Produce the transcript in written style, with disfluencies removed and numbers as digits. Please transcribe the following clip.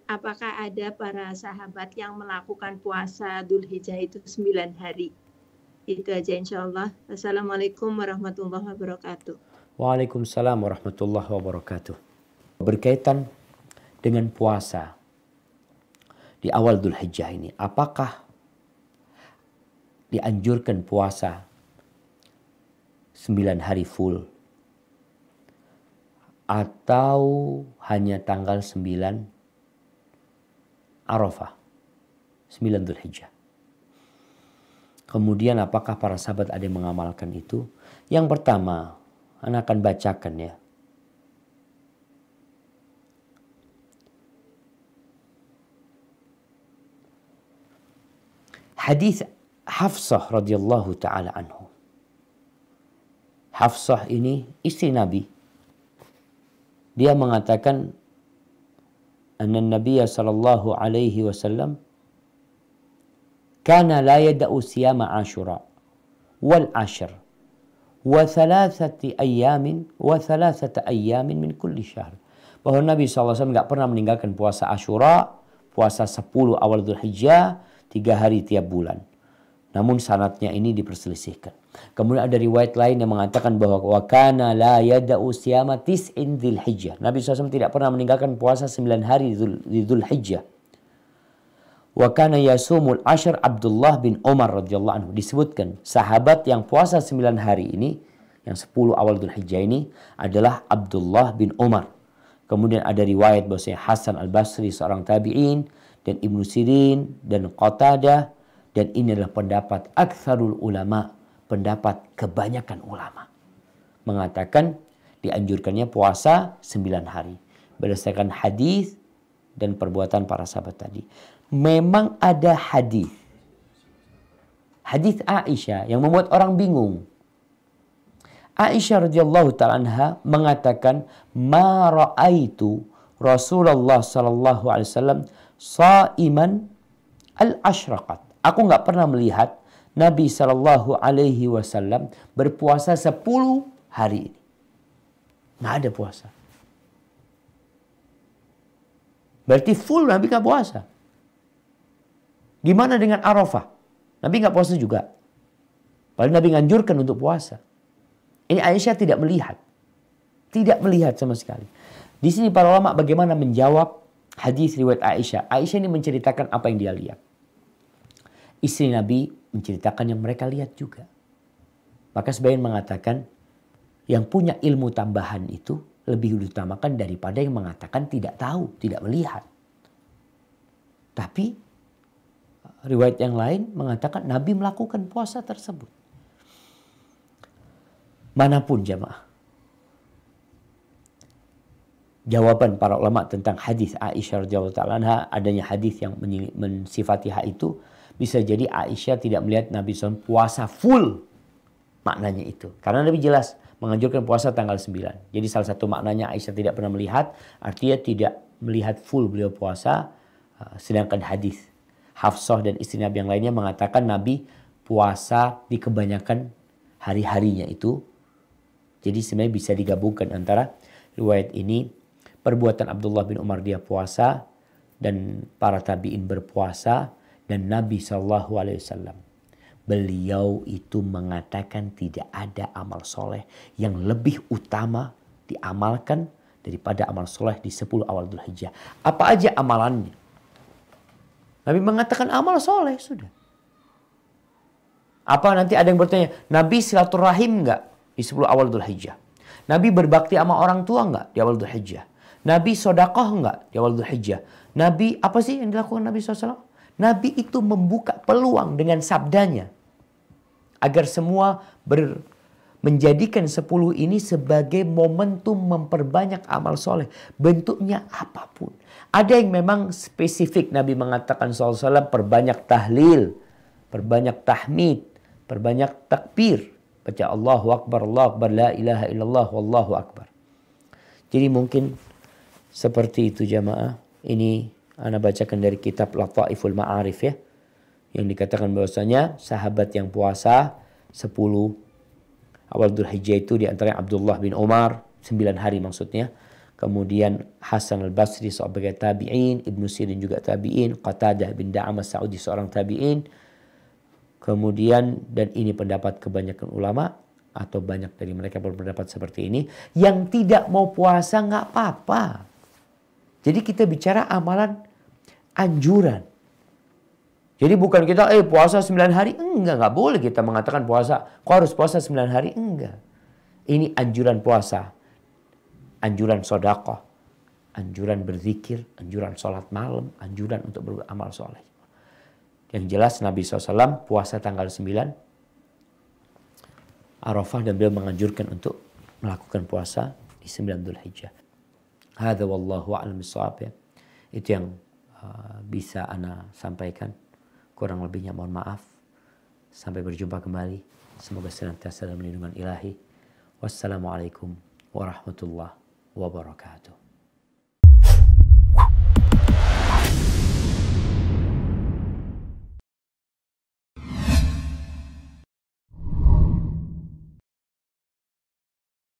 apakah ada para sahabat yang melakukan puasa Dzulhijjah itu 9 hari? Itu aja insyaallah. Assalamualaikum warahmatullahi wabarakatuh. Waalaikumsalam warahmatullahi wabarakatuh. Berkaitan dengan puasa di awal Dzulhijjah ini, apakah dianjurkan puasa 9 hari full atau hanya tanggal 9 Arafah, 9 Dzulhijjah? Kemudian apakah para sahabat ada yang mengamalkan itu? Yang pertama, Anda akan bacakan ya. Hadis Hafsah radhiyallahu taala anhu. Hafsah ini istri Nabi. Dia mengatakan anna Nabiya sallallahu alaihi wasallam kana la yada'u siyama Ashura wal ashr wa thalathati ayyamin wa thalathata ayyamin min kulli syahr. Bahwa Nabi SAW enggak pernah meninggalkan puasa Ashura, puasa 10 awal Dzulhijjah, 3 hari tiap bulan. Namun sanadnya ini diperselisihkan. Kemudian ada riwayat lain yang mengatakan bahwa wa kana la yada'u siyama tis'in Dzulhijjah. Nabi SAW tidak pernah meninggalkan puasa 9 hari di Dzulhijjah. Wa kana yasumul ashr Abdullah bin Umar radhiyallahu anhu. Disebutkan sahabat yang puasa 9 hari ini, yang 10 awal Dzulhijjah ini adalah Abdullah bin Umar. Kemudian ada riwayat bahwasanya Hasan al-Basri seorang tabi'in dan Ibnu Sirin dan Qatadah, dan ini adalah pendapat aktsarul ulama, pendapat kebanyakan ulama mengatakan dianjurkannya puasa 9 hari berdasarkan hadis dan perbuatan para sahabat tadi. Memang ada hadis Aisyah yang membuat orang bingung. Aisyah radhiyallahu ta'ala anha mengatakan, "Ma ra'aitu Rasulullah sallallahu alaihi wasallam shaiman al-ashraqat." Aku nggak pernah melihat Nabi sallallahu alaihi wasallam berpuasa 10 hari ini. Nggak ada puasa. Berarti full Nabi nggak puasa. Gimana dengan Arafah? Nabi nggak puasa juga. Padahal Nabi nganjurkan untuk puasa. Ini Aisyah tidak melihat. Tidak melihat sama sekali. Di sini para ulama bagaimana menjawab hadis riwayat Aisyah. Aisyah ini menceritakan apa yang dia lihat. Istri Nabi menceritakan yang mereka lihat juga. Maka sebagian mengatakan yang punya ilmu tambahan itu lebih diutamakan daripada yang mengatakan tidak tahu, tidak melihat. Tapi riwayat yang lain mengatakan Nabi melakukan puasa tersebut. Manapun jamaah. Jawaban para ulama tentang hadis Aisyah radhiyallahu ta'ala anha, adanya hadis yang mensifati hal itu, bisa jadi Aisyah tidak melihat Nabi SAW puasa full. Maknanya itu. Karena Nabi jelas menganjurkan puasa tanggal 9. Jadi salah satu maknanya Aisyah tidak pernah melihat, artinya tidak melihat full beliau puasa. Sedangkan hadis Hafsah dan istri Nabi yang lainnya mengatakan Nabi puasa di kebanyakan hari-harinya itu. Jadi sebenarnya bisa digabungkan antara riwayat ini, perbuatan Abdullah bin Umar dia puasa, dan para tabi'in berpuasa, dan Nabi SAW beliau itu mengatakan tidak ada amal soleh yang lebih utama diamalkan daripada amal soleh di 10 awal Dzulhijjah. Apa aja amalannya? Nabi mengatakan amal soleh sudah. Apa nanti ada yang bertanya, Nabi silaturahim enggak di 10 awal Dzulhijjah? Nabi berbakti sama orang tua enggak di awal Dzulhijjah? Nabi sodakoh enggak di awal Dzulhijjah? Nabi apa sih yang dilakukan Nabi SAW? Nabi itu membuka peluang dengan sabdanya agar semua menjadikan 10 ini sebagai momentum memperbanyak amal soleh. Bentuknya apapun. Ada yang memang spesifik Nabi mengatakan SAW perbanyak tahlil, perbanyak tahmid, perbanyak takbir. Baca Allahu Akbar, la ilaha illallah, wallahu akbar. Jadi mungkin seperti itu jamaah. Ini Ana bacakan dari kitab Lataiful Ma'arif ya. Yang dikatakan bahwasanya sahabat yang puasa 10 awal Dzulhijjah itu diantaranya Abdullah bin Umar, 9 hari maksudnya. kemudian Hasan al-Basri sebagai tabi'in, Ibnu Sirin juga tabi'in, Qatadah bin Da'amah Sa'udi seorang tabi'in. Kemudian, dan ini pendapat kebanyakan ulama, atau banyak dari mereka berpendapat seperti ini, yang tidak mau puasa nggak apa-apa. Jadi kita bicara amalan anjuran. Jadi bukan kita puasa 9 hari, enggak boleh kita mengatakan puasa. Kok harus puasa 9 hari? Enggak. Ini anjuran puasa, anjuran sedekah, anjuran berzikir, anjuran sholat malam, anjuran untuk beramal soleh. Yang jelas Nabi SAW puasa tanggal 9 Arafah, dan beliau menganjurkan untuk melakukan puasa di 9 Dzulhijjah. Hadza wallahu a'lam bissawab, ya. Itu yang bisa ana sampaikan. Kurang lebihnya mohon maaf. Sampai berjumpa kembali. Semoga senantiasa dalam lindungan ilahi. Wassalamualaikum warahmatullahi wabarakatuh.